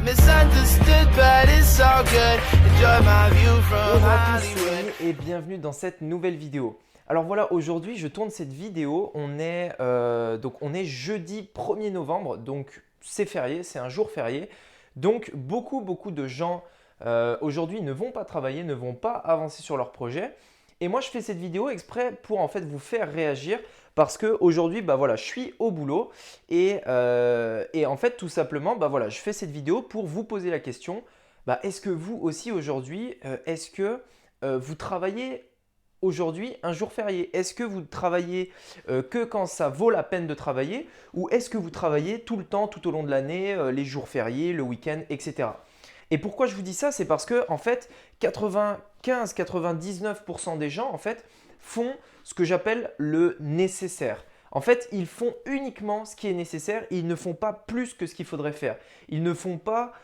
misunderstood, but it's all good. Enjoy my view from Bonjour à tous Hollywood. et bienvenue dans cette nouvelle vidéo. Alors voilà, aujourd'hui je tourne cette vidéo, on est jeudi 1er novembre, donc c'est férié, c'est un jour férié. Donc beaucoup de gens aujourd'hui ne vont pas travailler, ne vont pas avancer sur leur projet. Et moi je fais cette vidéo exprès pour en fait vous faire réagir parce qu'aujourd'hui je suis au boulot et en fait tout simplement je fais cette vidéo pour vous poser la question, est-ce que vous aussi aujourd'hui, est-ce que vous travaillez aujourd'hui un jour férié? Est-ce que vous travaillez que quand ça vaut la peine de travailler ou est-ce que vous travaillez tout le temps, tout au long de l'année, les jours fériés, le week-end, etc. Et pourquoi je vous dis ça? C'est parce que en fait, 95-99% des gens en fait font ce que j'appelle le nécessaire. En fait, ils font uniquement ce qui est nécessaire et ils ne font pas plus que ce qu'il faudrait faire. Ils ne font pas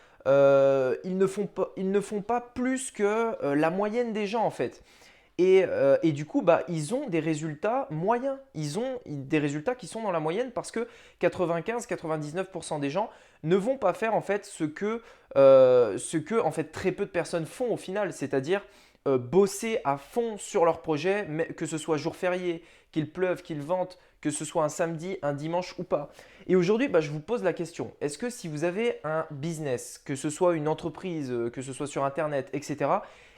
plus que la moyenne des gens en fait. Et du coup, ils ont des résultats moyens. Ils ont des résultats qui sont dans la moyenne parce que 95-99% des gens ne vont pas faire en fait ce que en fait très peu de personnes font au final, c'est-à-dire bosser à fond sur leur projet, que ce soit jour férié, qu'il pleuve, qu'il vente, que ce soit un samedi, un dimanche ou pas. Et aujourd'hui, je vous pose la question, est-ce que si vous avez un business, que ce soit une entreprise, que ce soit sur Internet, etc.,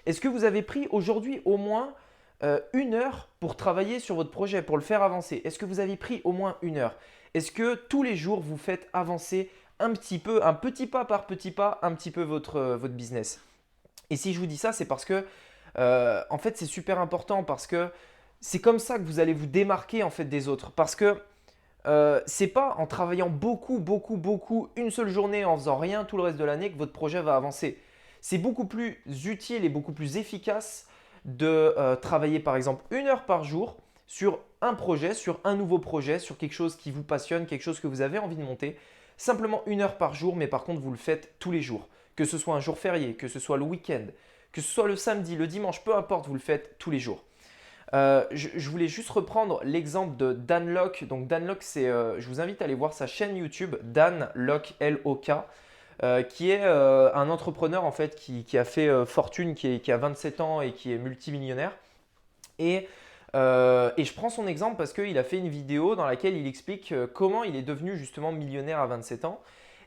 est-ce que vous avez pris aujourd'hui au moins 1 heure pour travailler sur votre projet, pour le faire avancer? Est-ce que vous avez pris au moins 1 heure? Est-ce que tous les jours, vous faites avancer un petit peu, un petit pas par petit pas, un petit peu votre business? Et si je vous dis ça, c'est parce que en fait, c'est super important parce que c'est comme ça que vous allez vous démarquer en fait des autres. Parce que c'est pas en travaillant beaucoup, une seule journée, en faisant rien tout le reste de l'année que votre projet va avancer. C'est beaucoup plus utile et beaucoup plus efficace de travailler par exemple 1 heure par jour sur un projet, sur un nouveau projet, sur quelque chose qui vous passionne, quelque chose que vous avez envie de monter. Simplement 1 heure par jour, mais par contre vous le faites tous les jours. Que ce soit un jour férié, que ce soit le week-end, que ce soit le samedi, le dimanche, peu importe, vous le faites tous les jours. Je voulais juste reprendre l'exemple de Dan Lok. Donc Dan Lok, je vous invite à aller voir sa chaîne YouTube, Dan Lok, L-O-K. Qui est un entrepreneur en fait qui a fait fortune, qui a 27 ans et qui est multimillionnaire. Et je prends son exemple parce qu'il a fait une vidéo dans laquelle il explique comment il est devenu justement millionnaire à 27 ans.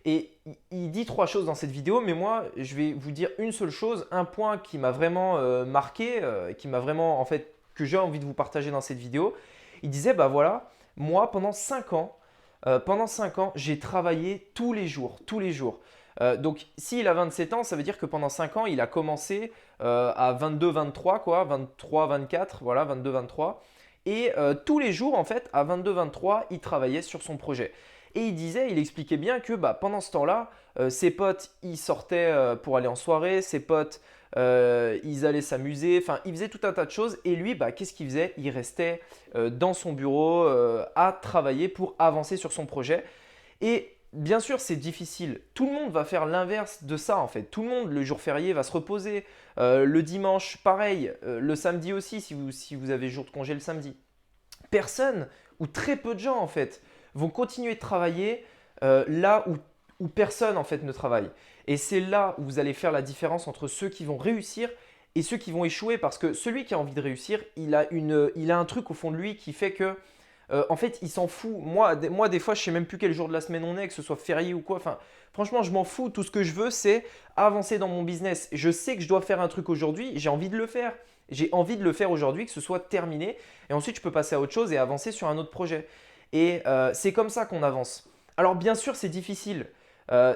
Et il dit 3 choses dans cette vidéo, mais moi je vais vous dire une seule chose, un point qui m'a vraiment marqué, qui m'a vraiment en fait que j'ai envie de vous partager dans cette vidéo. Il disait moi pendant 5 ans, j'ai travaillé tous les jours. Donc, s'il a 27 ans, ça veut dire que pendant 5 ans, il a commencé à 22-23, 23-24, voilà, 22-23. Et tous les jours, en fait, à 22-23, il travaillait sur son projet. Et il expliquait bien que pendant ce temps-là, ses potes, ils sortaient pour aller en soirée, ses potes, ils allaient s'amuser, enfin, il faisait tout un tas de choses. Et lui, qu'est-ce qu'il faisait? Il restait dans son bureau à travailler pour avancer sur son projet. Et bien sûr, c'est difficile. Tout le monde va faire l'inverse de ça en fait. Tout le monde, le jour férié, va se reposer. Le dimanche, pareil. Le samedi aussi, si vous avez jour de congé le samedi. Personne ou très peu de gens en fait vont continuer de travailler là où personne en fait ne travaille. Et c'est là où vous allez faire la différence entre ceux qui vont réussir et ceux qui vont échouer. Parce que celui qui a envie de réussir, il a un truc au fond de lui qui fait que en fait, il s'en fout. Moi, des fois, je ne sais même plus quel jour de la semaine on est, que ce soit férié ou quoi. Enfin, franchement, je m'en fous. Tout ce que je veux, c'est avancer dans mon business. Je sais que je dois faire un truc aujourd'hui. J'ai envie de le faire. J'ai envie de le faire aujourd'hui, que ce soit terminé. Et ensuite, je peux passer à autre chose et avancer sur un autre projet. Et c'est comme ça qu'on avance. Alors, bien sûr, c'est difficile.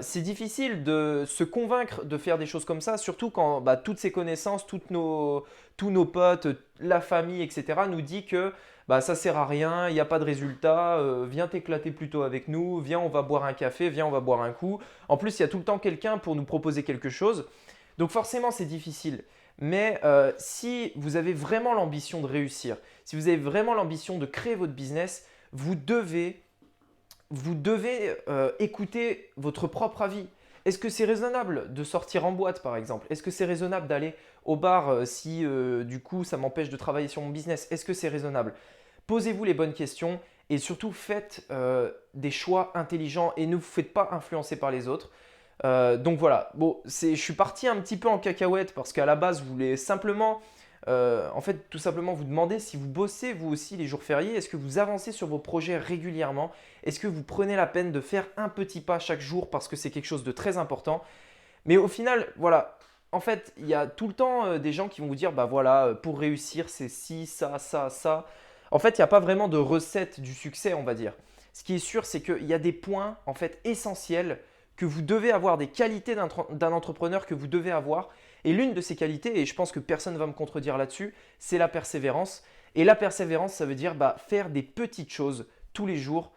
C'est difficile de se convaincre de faire des choses comme ça, surtout quand toutes ces connaissances, tous nos potes, la famille, etc. nous dit que ça sert à rien, il n'y a pas de résultat, viens t'éclater plutôt avec nous, viens on va boire un café, viens on va boire un coup. En plus, il y a tout le temps quelqu'un pour nous proposer quelque chose. Donc forcément, c'est difficile. Mais si vous avez vraiment l'ambition de réussir, si vous avez vraiment l'ambition de créer votre business, vous devez écouter votre propre avis. Est-ce que c'est raisonnable de sortir en boîte par exemple? Est-ce que c'est raisonnable d'aller au bar si du coup ça m'empêche de travailler sur mon business? Est-ce que c'est raisonnable? Posez-vous les bonnes questions et surtout faites des choix intelligents et ne vous faites pas influencer par les autres. Donc voilà, bon, je suis parti un petit peu en cacahuète parce qu'à la base, je voulais simplement, en fait, tout simplement vous demander si vous bossez vous aussi les jours fériés, est-ce que vous avancez sur vos projets régulièrement? Est-ce que vous prenez la peine de faire un petit pas chaque jour parce que c'est quelque chose de très important? Mais au final, voilà, en fait, il y a tout le temps des gens qui vont vous dire, bah voilà, pour réussir, c'est ci, ça, ça, ça. En fait, il n'y a pas vraiment de recette du succès, on va dire. Ce qui est sûr, c'est qu'il y a des points en fait essentiels que vous devez avoir, des qualités d'un entrepreneur que vous devez avoir. Et l'une de ces qualités, et je pense que personne ne va me contredire là-dessus, c'est la persévérance. Et la persévérance, ça veut dire faire des petites choses tous les jours.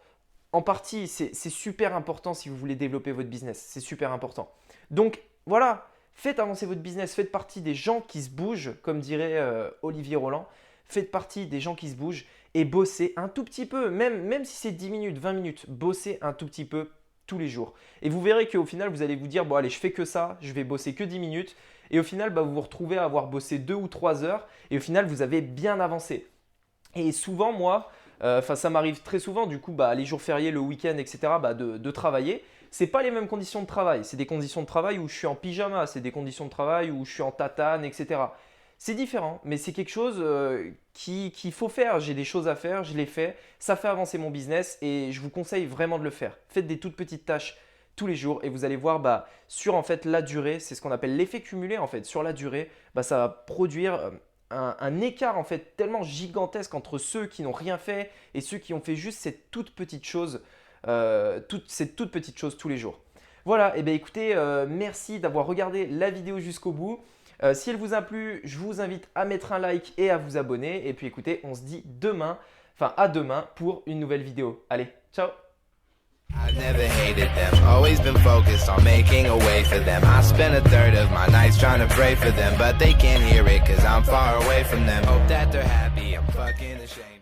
En partie, c'est super important si vous voulez développer votre business. C'est super important. Donc voilà, faites avancer votre business. Faites partie des gens qui se bougent, comme dirait Olivier Roland. Faites partie des gens qui se bougent et bossez un tout petit peu, même si c'est 10 minutes, 20 minutes, bossez un tout petit peu tous les jours. Et vous verrez qu'au final, vous allez vous dire, bon allez, je fais que ça, je vais bosser que 10 minutes. Et au final, vous vous retrouvez à avoir bossé 2 ou 3 heures et au final, vous avez bien avancé. Et souvent, moi, ça m'arrive très souvent, du coup, les jours fériés, le week-end, etc., de travailler. Ce n'est pas les mêmes conditions de travail. C'est des conditions de travail où je suis en pyjama, c'est des conditions de travail où je suis en tatane, etc. C'est différent, mais c'est quelque chose qu'il faut faire. J'ai des choses à faire, je les fais. Ça fait avancer mon business et je vous conseille vraiment de le faire. Faites des toutes petites tâches tous les jours et vous allez voir sur en fait la durée, c'est ce qu'on appelle l'effet cumulé en fait. Sur la durée, ça va produire un écart en fait tellement gigantesque entre ceux qui n'ont rien fait et ceux qui ont fait juste cette toute petite chose, tous les jours. Voilà, et bien écoutez, merci d'avoir regardé la vidéo jusqu'au bout. Si elle vous a plu, je vous invite à mettre un like et à vous abonner. Et puis écoutez, on se dit à demain pour une nouvelle vidéo. Allez, ciao! I never hated them, always been focused on making a way for them. I spend a third of my nights trying to pray for them, but they can't hear it cause I'm far away from them. Hope that they're happy, I'm fucking ashamed.